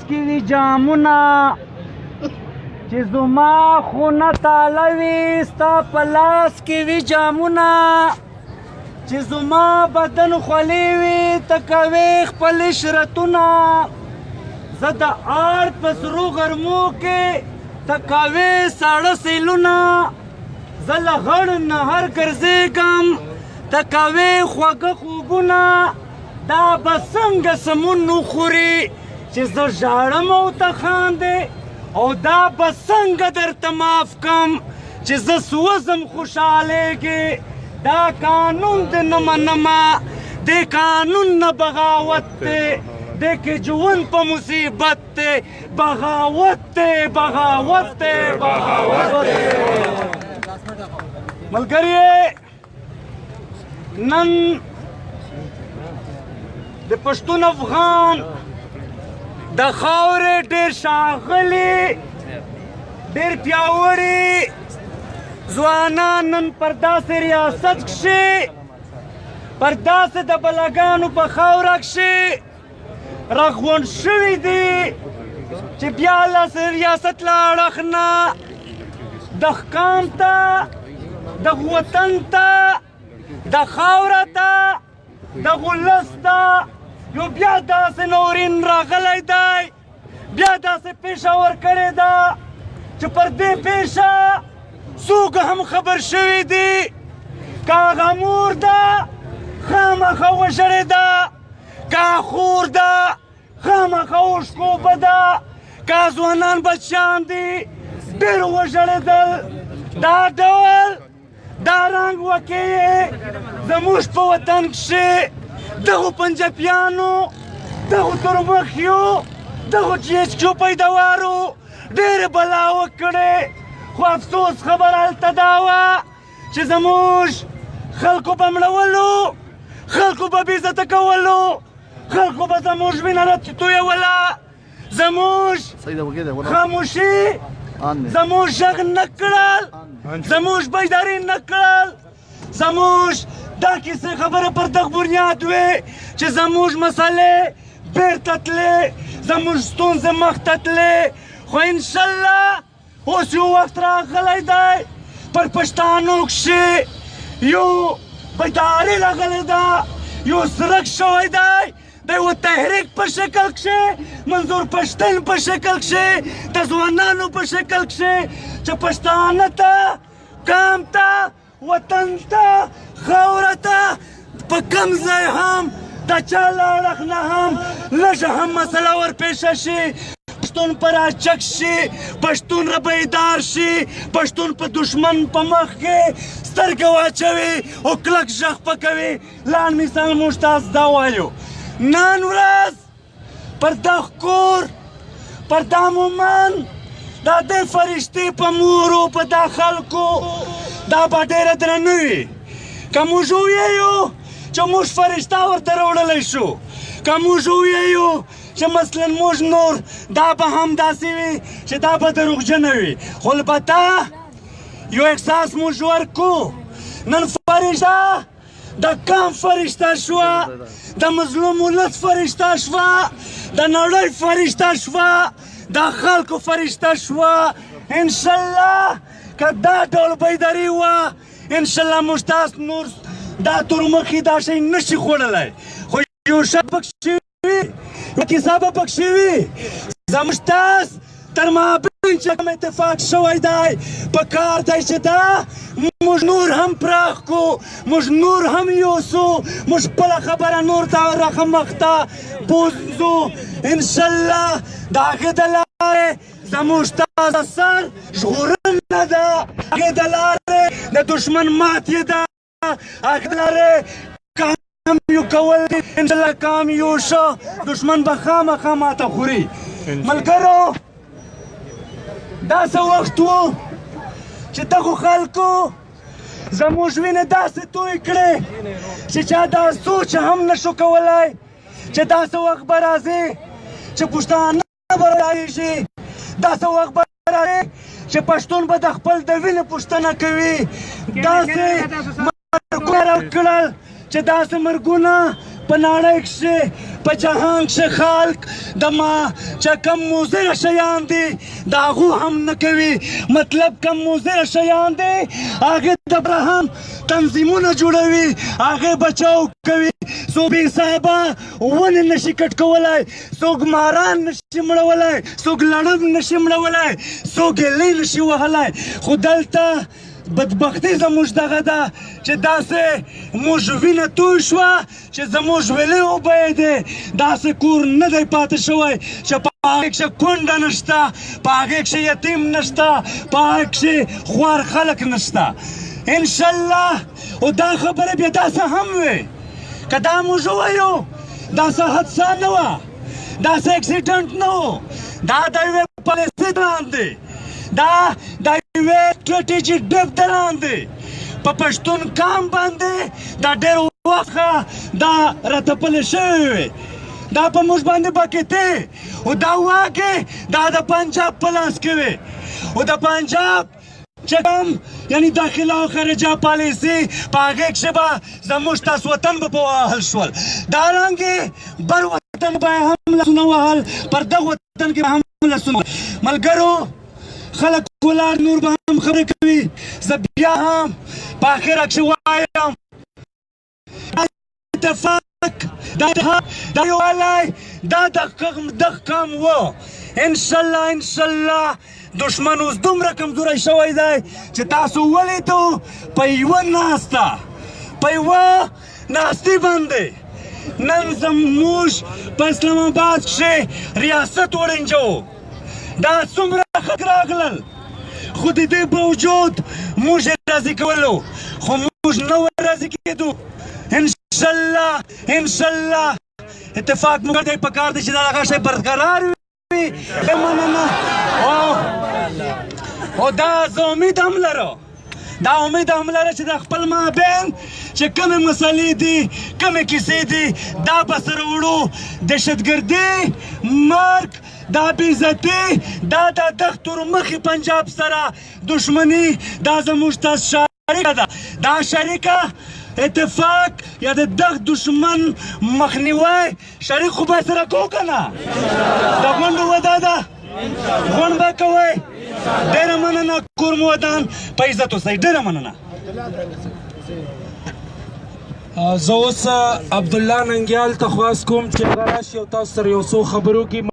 کې وي جامونه چې زما خونه تاله وي ستا په لاس کې وي جامونه چې زما بدن خولې وي ته کوې خپل عشرتونه زه د آرت په سرو غرمو کې ته کوې ساړه سیلونه زه له غړ نهر ګرځېږم ته کوې خوږه خوبونه دا به څنګه سمون وخوري چې زه ژاړم او ته خاندې او دا به څنګه درته معاف کم چې زه سوځم خوشحالېږې دا قانون دې نه منمه دې قانون نه بغاوت دی دې کې ژوند په مصیبت دی بغاوت دی بغاوت دی بغاوت دی ملګریې نن د پښتون افغان د خاورې ډېر ښاغلي ډېر پیاوړي ځوانان نن پر داسې ریاست کښې پر داسې د بلګانو په خاوره کښې راغونډ شوي دي چې بیا له ریاست له اړخ نه دغه قام ته دغه وطن ته د خاوره ته دغه ولس ته یو بیا داسې نورین راغلی دی بیا داسې پیښه ورکړې ده چې پر دې پیښه څوک هم خبر شوي دي که هغه مور ده خامخا وژړېده که خور ده خامخا اوښکوبه ده که ځوانان بچیان دي ډېر وژړېدل دا ډول دا رنګ وکې زموږ په وطن کښې دغو پنجابیانو دغو ترمخیو دغو جیچکیو پیداوارو ډېرې بلا وکړې خو افسوس خبر هلته دا وه چې زموږ خلکو به مړولو خلکو به بېعزته کولو خلکو به زموږ وینه تویوله زموږ خاموشي زموږ غږ نه کړل زموږ بیداري نه کړل زموږ دا کیسې خبره پر دغه بنیاد وې چې زموږ مسلې بېرته تلې زموږ ستونزې مخته تلې خو انشاءالله اوس یو وخت راغلی دی پر پښتانو کښې یو بیداري راغلی ده یو څرک شوی دی د یوه تحریک په شکل کښې منظور پښتون په شکل کښې د ځوانانو په شکل کښې چې پښتانه ته قام ته وطن ته خاوره ته په کم ځای هم د چا له اړخ نه هم لږه هم مسله ورپېښه شي پښتون په راچک شي پښتون را بیدار شي پښتون په دشمن په مخ کې سترګې واچوي او کلک غږ پکوي لاند مثال موږ تاسو دا وایو نن ورځ پر دغه کور پر دا مومن دا د فرشتې په مورو په دا خلکو دا به ډېره درنه وي که موږ ووایو چې موږ فرشته ورته راوړلی شو که موږ ووایو چې مثلا موږ نور دا به هم داسې وي چې دا به دروغجنه وي خو البته یو احساس موږ ورکو نن فرشته د قام فرشته شوه د مظلوم ولس فرشته شوه د نړۍ فرشته شوه د خلکو فرشته شوه انشاءالله که دا ډول بیداري وه انشاءالله موږ تاسو نور دا تورمخي دا شی نشي خوړلی خو یو شی پکښې وي یو کیسه به پکښې وي زموږ تاسو تر مابین چې کوم اتفاق شوی دی په کار دی چې دا موږ نور هم پراخ کو موږ نور هم یوسو موږ خپله خبره نور ته مخته بوځو انشاءالله د هغې د لارې زموږ تاسو سر ژغورنه ده هغې د لارې د دښمن ماتې ده هغې د لارې کام یو کول دي انشاءالله کام یو شه دښمن به خامخا ماته خوري ملګرو داسې وخت و چې دغو خلکو زموږ وینې داسې توی کړې چې چا دا سوچ هم نشو کولی چې داسې وخت به راځي چې پښتانه به رایږي داسې وخت به راځي چې پښتون به د خپل د وینې پوښتنه کوي داسې مرګونه راکړل چې داسې مرګونه په نړۍ کښې په جهان کښې خلق د ما چې کم مضره شیان دي د هغو هم نه کوي مطلب کم مضره شیان دي هغې دپاره هم تنظیمونه جوړوي هغې بچاو کوي څوک بې حسابه ونې نشي کټ کولی څوک ماران نشي مړولی څوک لړم نشي مړولی څوک ګیلۍ نشي وهلی خو دلته بدبختي زموږ دغه ده چې داسې موږ وینه توی شوه چې زموږ ویلې وبهېدې داسې کور نه دی پاتې شوی چې په هغې کښې کونډه نشته په هغې کښې یتیم نشته په هغې کښې خوار خلک نشته انشاءالله او دا خبرې بیا داسې هم وې که دا موږ ووایو داسې حادثه نه وه داسې اکسیډنټ نه و دا د یوې پالیسۍ دلان دی دا د یوې سټریټیجیک ډپ دلان دی په پښتون قام باندې دا ډېر وخت دا راتپلې شوې وې دا په موږ باندې بکېتې او دا واګې دا د پنجاب په لاس کې وې او د پنجاب چې کوم یعنی داخله او خارجه پالیسي په هغې کښې به زموږ تاسو وطن به په وهل شول دارنګې بر وطن به یې هم لاسونه وهل پر دغه وطن کې به هم لاسونه ملګرو خلک ولاړ نور به هم خبرې کوي زه بیا هم په اخره کښې وایم اتفاق دا یووالی دا د قام و انشاءالله دشمن اوس دومره کمزوری شوی دی چې تاسو ولیدو په یوه ناستې باندې نن زموږ په اسلام آباد کښې ریاست وړنجوو دا څومره خلک راغلل خو د دې باوجود موږ یې راضي کولو خو موږ نه راضي کېدو انشاءالله اتفاق موږ دی پکار دی چې دا هغه شی برقرار وي مننه او دا زه امید هم لرم چې د خپل مابین چې کومې مسلې دي کومې کیسې دي دا به سره وړو دهشتګردي مرګ دا بېعزتي دا د دښتو مخې پنجاب سره دشمني دا زموږ تاسو شریکه ده دا شریکه اتفاق یا د دغه دشمن مخنیوی شریک خو به سره کوو که نه د غونډو وعده ده غونډ به کوئ ډېره مننه کور مو ودان په عزت اوسئ ډېره مننه زه اوس عبدالله ننګیال ته خواست کوم چې هغه راشي او تاسو سره یو څو خبرو کې